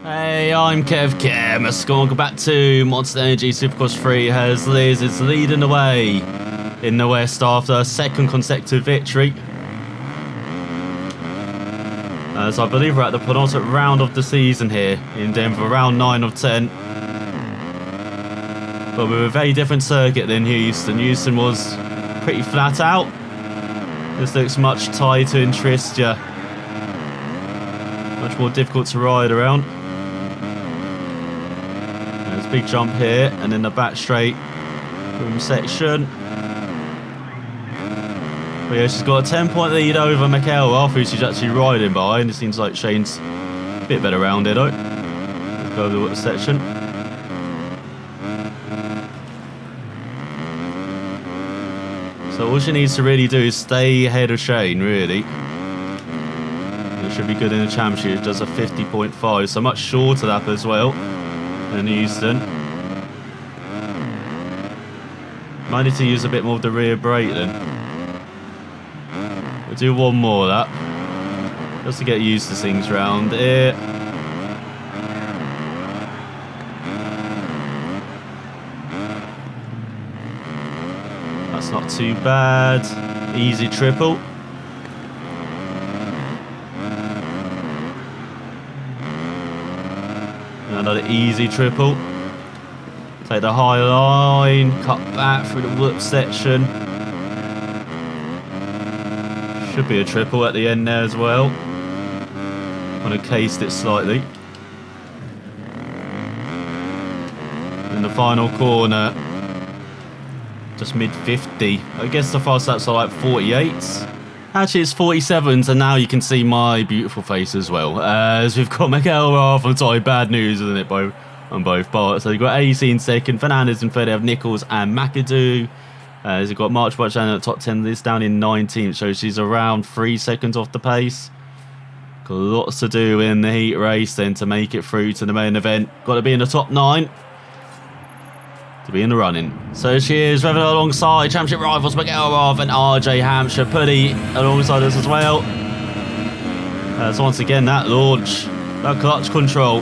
Hey, I'm ElusiveKev. Welcome back to Monster Energy Supercross 3 as Liz is leading the way in the West after a second consecutive victory. As I believe we're at the penultimate round of the season here in Denver, round 9 of 10. But with a very different circuit than Houston. Houston was pretty flat out. This looks much tighter and twistier. Much more difficult to ride around. There's a big jump here, and then the back straight boom section. But yeah, she's got a 10-point lead over McElrath, who she's actually riding behind. It seems like Shane's a bit better rounded though. Let's go over the section. So all she needs to really do is stay ahead of Shane, really. It should be good in the championship. It does a 50.5, so much shorter lap as well than Houston. Might need to use a bit more of the rear brake then. We'll do one more lap, just to get used to things around here. That's not too bad. Easy triple. Another easy triple. Take the high line, cut back through the whoop section. Should be a triple at the end there as well. Kind of cased it slightly. In the final corner, just mid 50. I guess the fast laps are like 48s. Actually, it's 47s, and now you can see my beautiful face as well. As we've got McElrath on top. Bad news, isn't it, on both parts? So you've got AC in second, Fernandez in third, they have Nichols and McAdoo. As you've got March Watch down at the top 10, this down in 19th, so she's around 3 seconds off the pace. Got lots to do in the heat race then to make it through to the main event. Got to be in the top 9 to be in the running. So she is revving alongside championship rivals McElrath and RJ Hampshire. Putty alongside us as well. So once again, that launch, that clutch control,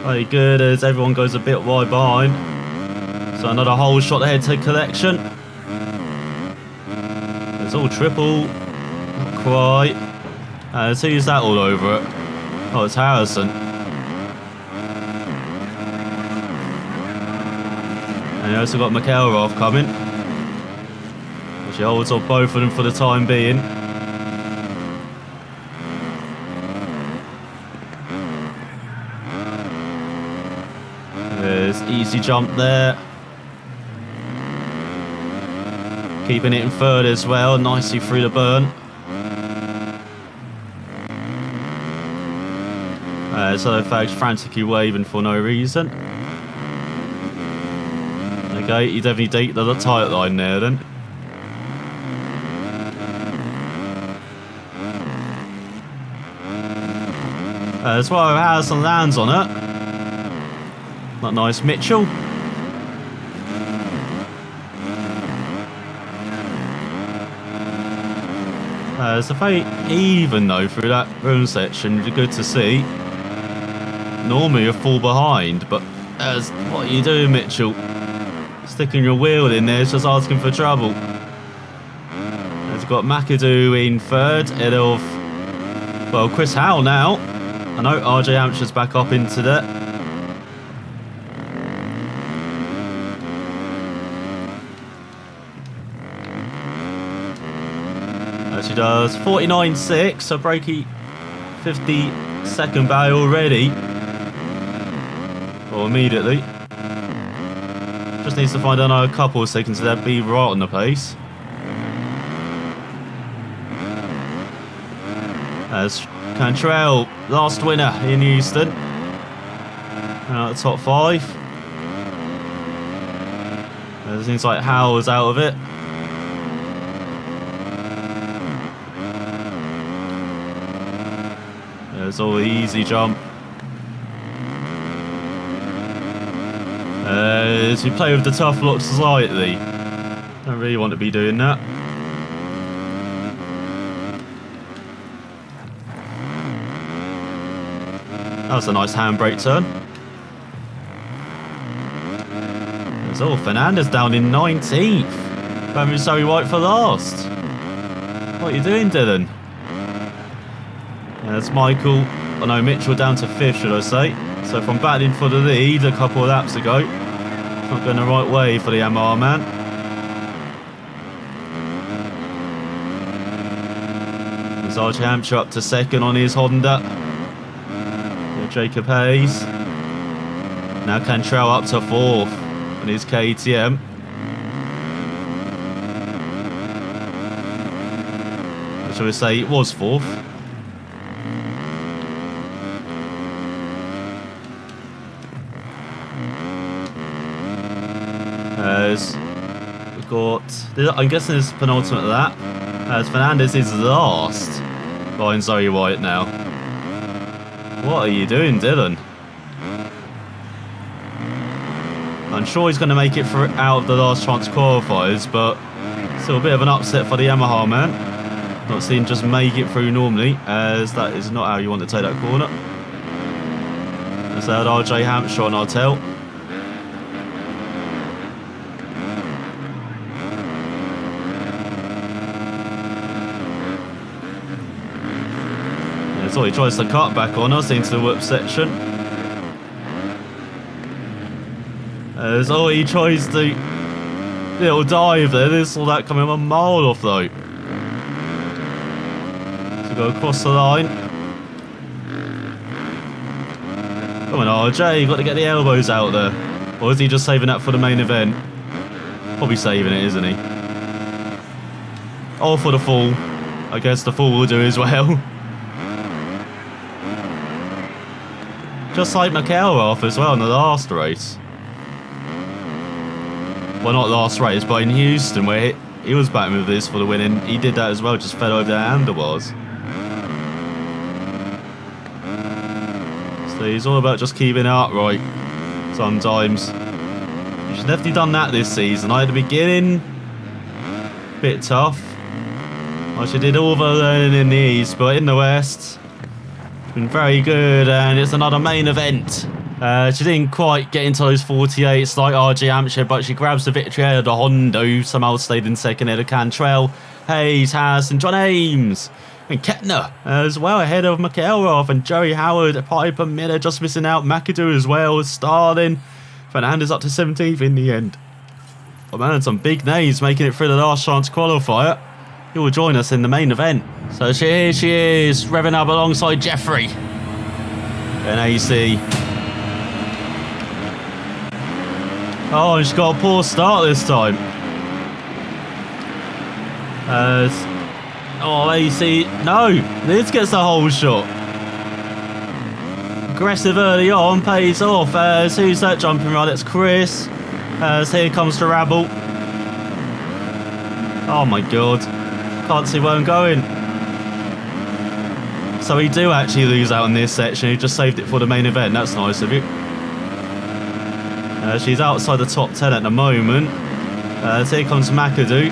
very good as everyone goes a bit wide behind. So another hole shot ahead to collection. It's all triple, not quite. Let's use that all over it. Oh, it's Harrison. And you also got McElrath coming. She holds off both of them for the time being. There's easy jump there. Keeping it in third as well, nicely through the burn. So Fag's frantically waving for no reason. Okay, you definitely take the tight line there then. As well, Harrison lands on it. Not nice, Mitchell. It's a very even though through that room section. Good to see. Normally you fall behind, but what are you doing, Mitchell? Sticking your wheel in there is just asking for trouble. There's got McAdoo in third, ahead of, well, Chris Howell now. I know RJ Hampshire's back up into that. She does 49.6, so breaky 50-second bay already. Or immediately. Just needs to find another couple of seconds to that be right on the pace. As Cantrell, last winner in Houston. Out of the top 5. It seems like Howell's out of it. There's all the easy jump. As we play with the tough blocks slightly. Don't really want to be doing that. That was a nice handbrake turn. There's Fernandez down in 19th. Going Zoe White for last. What are you doing, Dylan? There's Michael. Oh no, Mitchell down to 5th, should I say. So from battling for the lead a couple of laps ago, not going the right way for the Yamaha man. There's RJ Hampshire up to 2nd on his Honda. Yeah, Jacob Hayes. Now Cantrell up to 4th on his KTM. Shall we say it was 4th. As we've got, I'm guessing this is penultimate of that. As Fernandez is last behind Zoe White now. What are you doing, Dylan? I'm sure he's going to make it for out of the last chance qualifiers, but still a bit of an upset for the Yamaha man. Not seen just make it through normally, as that is not how you want to take that corner. There's that RJ Hampshire on our tail. Yeah, so he tries to cut back on us into the whip section. As he tries to little dive there. There's all that coming a mile off though. Go across the line. Come on, RJ, you've got to get the elbows out there. Or is he just saving that for the main event? Probably saving it, isn't he? All for the fall. I guess the fall will do as well. Just like McElrath as well in the last race. Well, not last race, but in Houston, where he was battling with this for the win, and he did that as well, just fell over the handlebars. So he's all about just keeping it upright sometimes. She's definitely done that this season. At the beginning, bit tough. Well, she did all the learning in the East, but in the West, been very good, and it's another main event. She didn't quite get into those 48s like RJ Hampshire, but she grabs the victory out of the Honda, who somehow stayed in second ahead of Cantrell, Hayes, Haas, and John Ames. And Kettner as well ahead of McElrath and Joey Howard, Piper, Miller just missing out, McAdoo as well, Starling. Fernandez up to 17th in the end. Oh man, some big names making it through the last chance qualifier. He will join us in the main event. So here she is, revving up alongside Jeffrey and AC. Oh, and she's got a poor start this time. Oh, AC. No, Liz gets the whole shot. Aggressive early on, pays off. Who's that jumping right? It's Chris. Here comes the rabble. Oh my god. Can't see where I'm going. So we do actually lose out on this section. He just saved it for the main event. That's nice of you. She's outside the top 10 at the moment. Here comes McAdoo.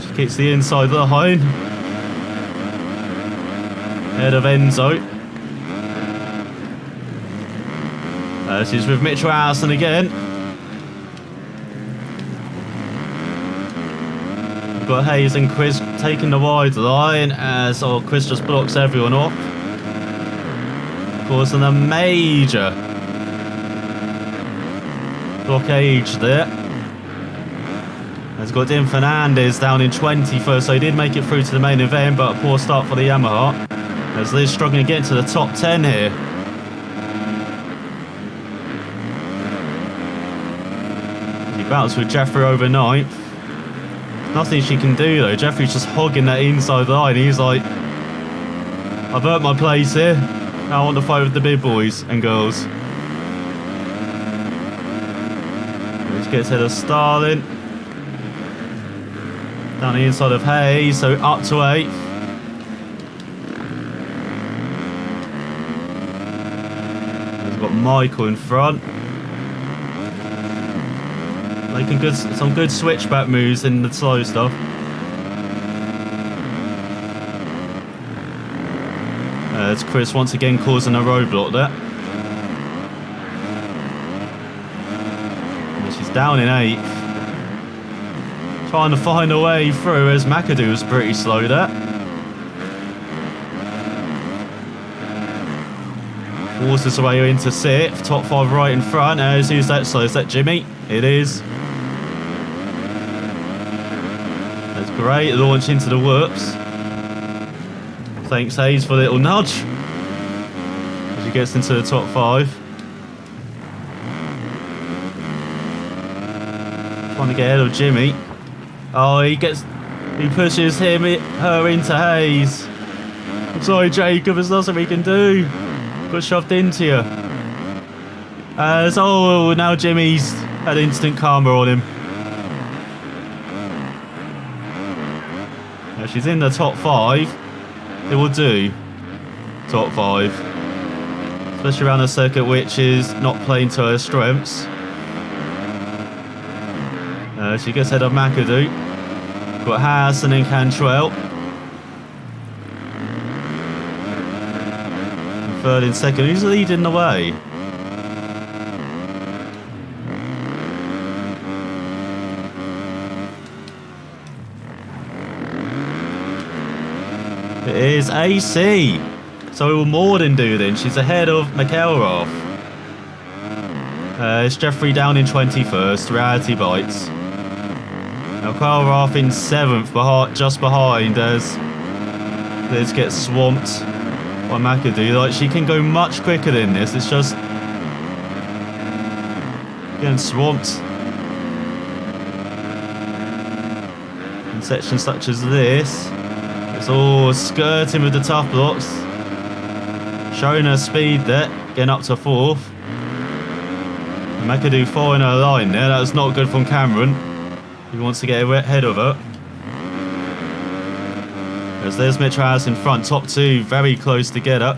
She keeps the inside line. Ahead of Enzo. She's with Mitchell Allison again. We've got Hayes and Chris taking the wide line as Chris just blocks everyone off. Causing a major blockade there. Has got Dim Fernandez down in 21st, so he did make it through to the main event, but a poor start for the Yamaha. As Liz struggling to get into the top 10 here. He bounced with Jeffrey over 9th. Nothing she can do though. Jeffrey's just hogging that inside line. He's like, I've earned my place here. Now I want to fight with the big boys and girls. Which gets ahead of Starling. Down the inside of Hayes, so up to 8th. We've got Michael in front. Making some good switchback moves in the slow stuff. It's Chris once again causing a roadblock there. And she's down in 8th. Trying to find a way through as McAdoo was pretty slow there. Forces away into 6th. Top 5 right in front. Who's that slow? Is that Jimmy? It is. That's great. Launch into the whoops. Thanks Hayes for the little nudge. As he gets into the top 5. Trying to get ahead of Jimmy. Oh, he pushes her into Hayes. I'm sorry, Jacob, there's nothing we can do. Got shoved into you. Now Jimmy's had instant karma on him. Now she's in the top 5. It will do. Top 5. Especially around a circuit which is not playing to her strengths. She gets ahead of McAdoo. Got Harrison and Cantrell. Third and second. Who's leading the way? It is AC. So it will more than do then. She's ahead of McElrath. It's Jeffrey down in 21st. Reality bites. Now McElrath in 7th, just behind as Liz gets swamped by McAdoo. Like, she can go much quicker than this. It's just getting swamped in sections such as this. It's all skirting with the tough blocks, showing her speed there, getting up to 4th. McAdoo following her line there. That was not good from Cameron. He wants to get ahead of her. As there's Mitch Harris in front, top 2 very close together.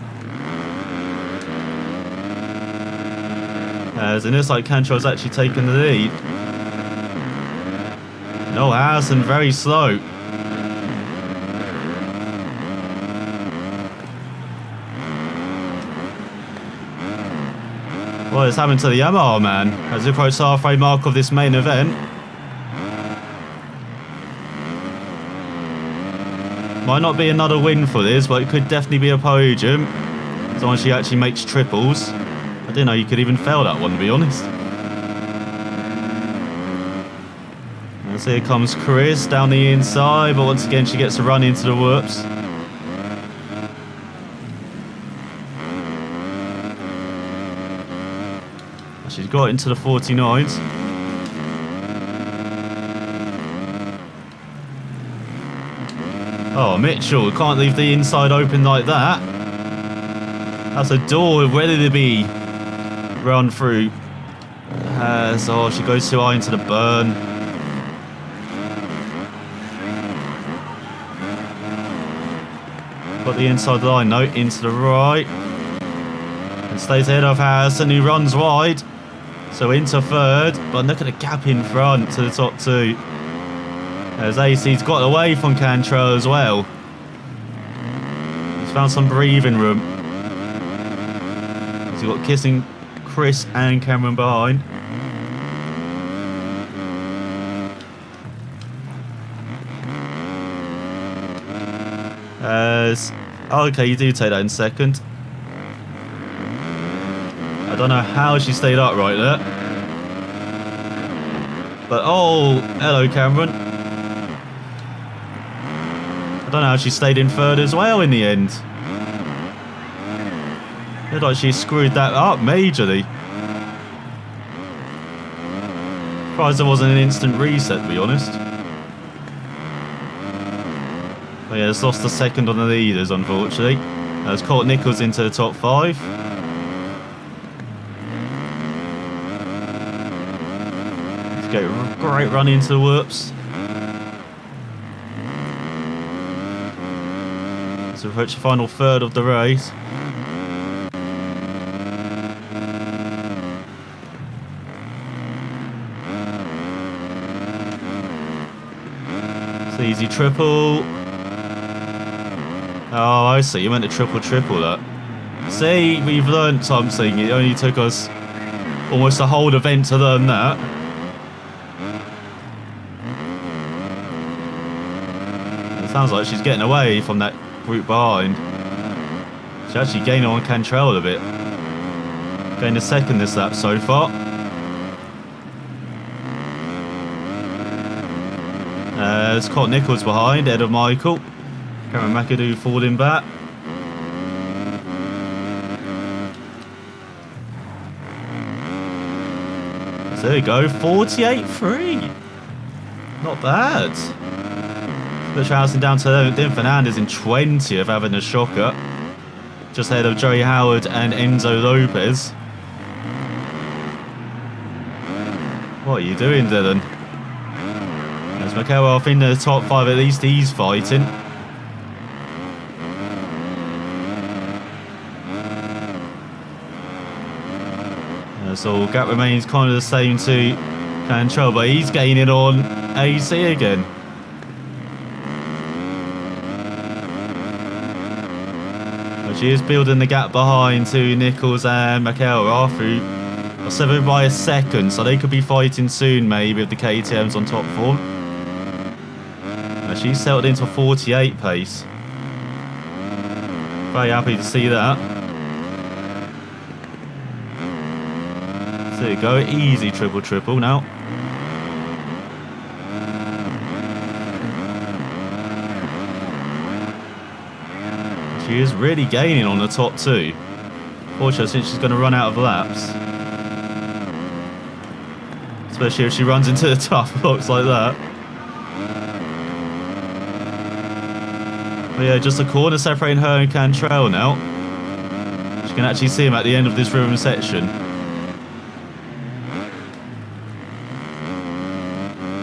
As in this, like, Cantrell's actually taking the lead. No, Harrison very slow. What is happening to the Yamaha man as we approach the halfway mark of this main event? Might not be another win for this, but it could definitely be a podium. As long as she actually makes triples. I didn't know you could even fail that one, to be honest. As here comes Chris down the inside, but once again she gets to run into the whoops. She's got into the 49s. Oh, Mitchell can't leave the inside open like that. That's a door ready to be run through. So she goes too high into the burn. Got the inside line though, into the right. And stays ahead of Harrison, who runs wide. So into 3rd, but look at the gap in front to the top 2. As AC's got away from Cantrell as well. He's found some breathing room. He's got kissing Chris and Cameron behind. Okay, you do take that in 2nd. I don't know how she stayed upright there. But oh, hello Cameron. I don't know how she stayed in 3rd as well in the end. Looked like she screwed that up majorly. Surprised there wasn't an instant reset, to be honest. But yeah, it's lost the 2nd on the leaders, unfortunately. It's caught Nichols into the top 5. Let's get a great run into the whoops. So we approach the final 3rd of the race. It's easy triple. Oh, I see. You meant to triple that. See, we've learned something. It only took us almost a whole event to learn that. It sounds like she's getting away from that group behind. She's actually gaining on Cantrell a bit. Gained a second this lap so far. There's Scott Nichols behind, Ed of Michael. Cameron McAdoo falling back. So there we go, 48.3. Not bad. Butch Harrison down to 11th. Dean Fernandez in 20th, having a shocker. Just ahead of Joey Howard and Enzo Lopez. What are you doing, Dylan? There's McElroy in the top 5, at least he's fighting. So gap remains kind of the same to Cantrell, but he's gaining on AC again. But she is building the gap behind to Nichols and McElroy, who are separated by a second, so they could be fighting soon maybe with the KTMs on top form. She's settled into 48 pace. Very happy to see that. There you go, easy triple now. She is really gaining on the top two. Fortunately, I think she's going to run out of laps. Especially if she runs into the tough blocks like that. But yeah, just a corner separating her and Cantrell now. She can actually see him at the end of this rhythm section.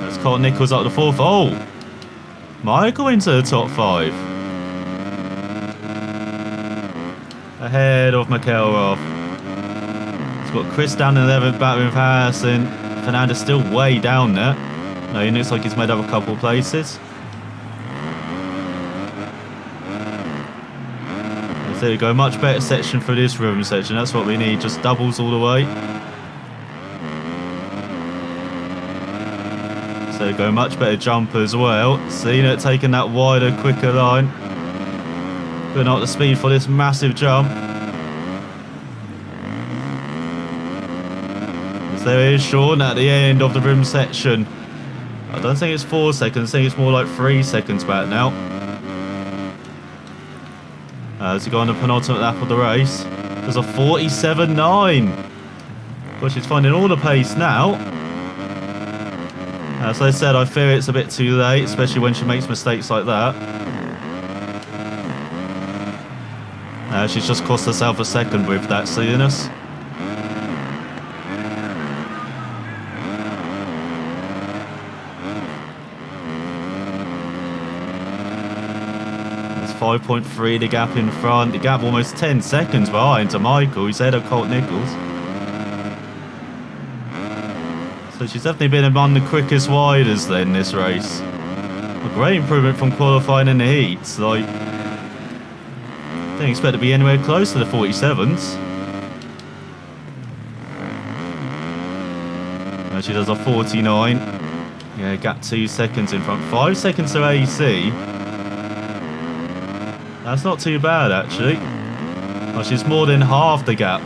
That's Colt Nichols up the 4th. Oh! Michael into the top 5. Ahead of McElroy. He's got Chris down in 11th, battling with Harrison. Fernandez still way down there. No, he looks like he's made up a couple of places. There we go, much better section for this rhythm section. That's what we need, just doubles all the way. So there we go, much better jump as well. Cena taking that wider, quicker line. Putting up the speed for this massive jump. So there is Sean at the end of the rhythm section. I don't think it's 4 seconds, I think it's more like 3 seconds back now. As we go on the penultimate lap of the race, there's a 47.9. But she's finding all the pace now. As I said, I fear it's a bit too late, especially when she makes mistakes like that. She's just cost herself a second with that silliness. There's 5.3 the gap in front. The gap almost 10 seconds behind to Michael, who's ahead of Colt Nichols. So she's definitely been among the quickest riders then this race. A great improvement from qualifying in the heats. Like, didn't expect to be anywhere close to the 47s. And she does a 49. Yeah, gap 2 seconds in front. 5 seconds to AC. That's not too bad actually. Oh, she's more than half the gap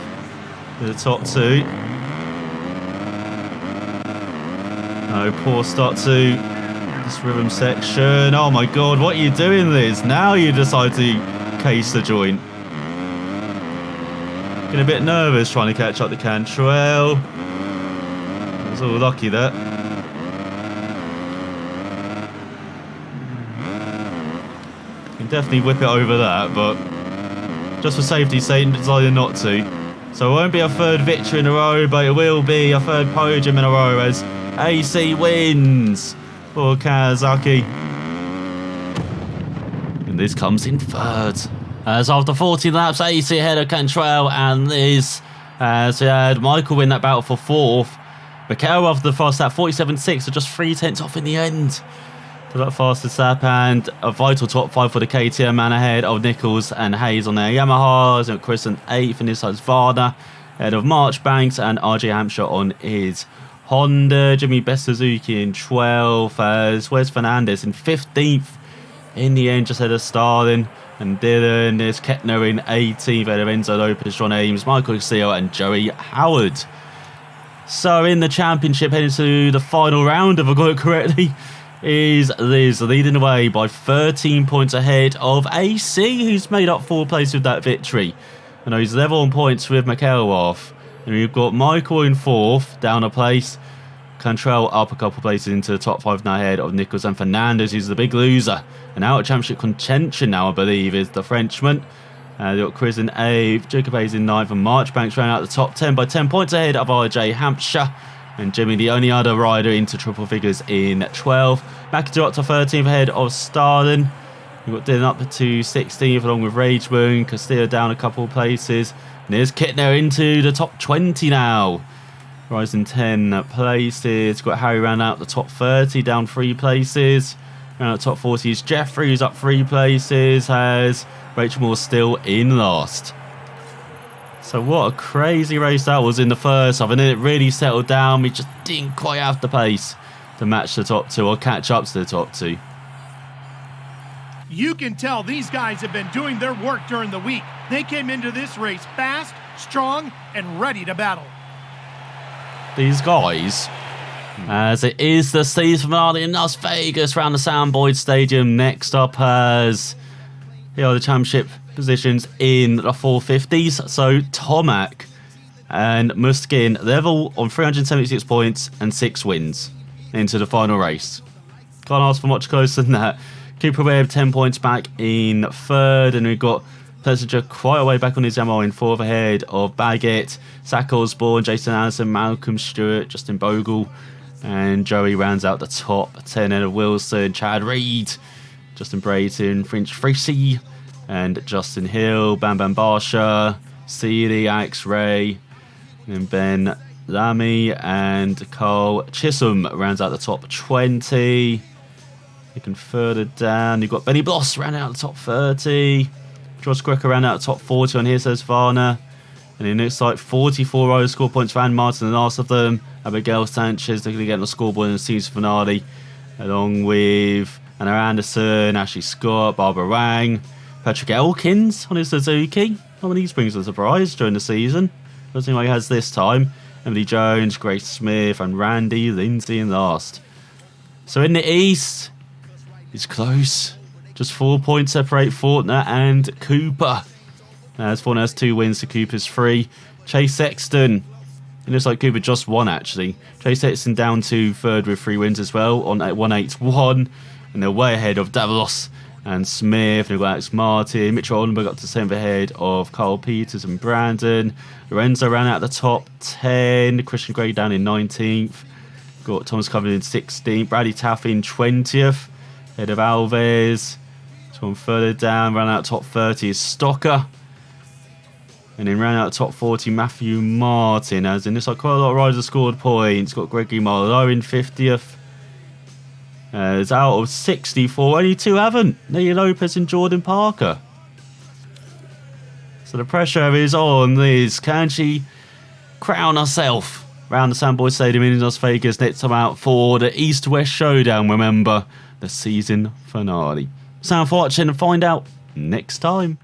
to the top two. Oh, poor start to this rhythm section. Oh my god, what are you doing, Liz? Now you decide to case the joint. Getting a bit nervous trying to catch up to Cantrell. I was all lucky there. Can definitely whip it over that, but just for safety's sake, decided not to. So it won't be a third victory in a row, but it will be a third podium in a row as AC wins for Kawasaki. And this comes in third. As after 40 laps, AC ahead of Cantrell and Liz. As we had Michael win that battle for 4th. McElroy after the first lap, 47.6, so just 3 tenths off in the end. to that fastest lap, and a vital top 5 for the KTM man ahead of Nichols and Hayes on their Yamahas, and Chris in 8th, and this side's Varda ahead of Marchbanks and RJ Hampshire on his Honda. Jimmy Best Suzuki in 12th, as Wes Fernandez in 15th in the end, just ahead of Starling and Dylan. There's Kettner in 18th ahead of Enzo Lopez, John Ames, Michael Castillo and Joey Howard. So in the championship, heading to the final round, if I got it correctly, is Liz leading the way by 13 points ahead of AC, who's made up 4 places with that victory. And he's level on points with McElrath. And we've got Michael in 4th, down a place. Cantrell up a couple places into the top 5 now ahead of Nichols and Fernandez, who's the big loser. And out of championship contention now, I believe, is the Frenchman. They've got Chris in 8th, Jacob Hayes in 9th, and Marchbanks ran out the top 10 by 10 points ahead of RJ Hampshire. And Jimmy, the only other rider into triple figures, in 12th. McIntyre up to 13th ahead of Starden. We've got Dylan up to 16th along with Rageburn. Castillo down a couple of places. And there's Kittner into the top 20 now. Rising 10 places. Got Harry round out the top 30, down 3 places. Round out the top 40 is Jeffrey, who's up 3 places. Has Rachel Moore still in last. So what a crazy race that was in the first half, and then it really settled down. We just didn't quite have the pace to match the top 2 or catch up to the top 2. You can tell these guys have been doing their work during the week. They came into this race fast, strong, and ready to battle. These guys, as it is the season finale in Las Vegas around the Soundboyd Stadium. Next up as here are the championship positions in the 450s. So Tomac and Muskin level on 376 points and 6 wins into the final race. Can't ask for much closer than that. Cooper Webb 10 points back in 3rd, and we've got Plessinger quite a way back on his MO in 4th ahead of Baggett, Zach Osborne, Jason Allison, Malcolm Stewart, Justin Bogle, and Joey rounds out the top 10 ahead of Wilson, Chad Reed, Justin Brayton, French Frisey, and Justin Hill, Bam Bam Barsha, Seeley, Alex Ray, and Ben Lamy, and Carl Chisholm rounds out the top 20. Looking further down, you've got Benny Bloss rounding out the top 30. George Greco rounding out the top 40 on here, says Varna. And it looks like 44 riders score points for Ann Martin, the last of them. Abigail Sanchez, they're going to get on the scoreboard in the season finale, along with Anna Anderson, Ashley Scott, Barbara Wang, Patrick Elkins on his Suzuki. Not many brings a surprise during the season. Doesn't seem like he has this time. Emily Jones, Grace Smith, and Randy Lindsay in last. So in the East, it's close. Just 4 points separate Fortner and Cooper. As Fortner has 2 wins to Cooper's 3. Chase Sexton. It looks like Cooper just won, actually. Chase Sexton down to 3rd with 3 wins as well on 181. And they're way ahead of Davalos and Smith. They've got Alex Martin. Mitchell Oldenburg up to 7th ahead of Carl Peters and Brandon. Lorenzo ran out the top 10. Christian Gray down in 19th. Got Thomas Covered in 16th. Bradley Taff in 20th. Ahead of Alves. So further down, ran out top 30 is Stocker. And then ran out top 40, Matthew Martin. As in this, like quite a lot of riders scored points. Got Gregory Marlowe in 50th. As out of 64, only 2 haven't. Nate Lopez and Jordan Parker. So the pressure is on Liz. Can she crown herself around the Soundboy Stadium in Las Vegas next time out for the East-West Showdown? Remember, the season finale. Sound for watching and find out next time.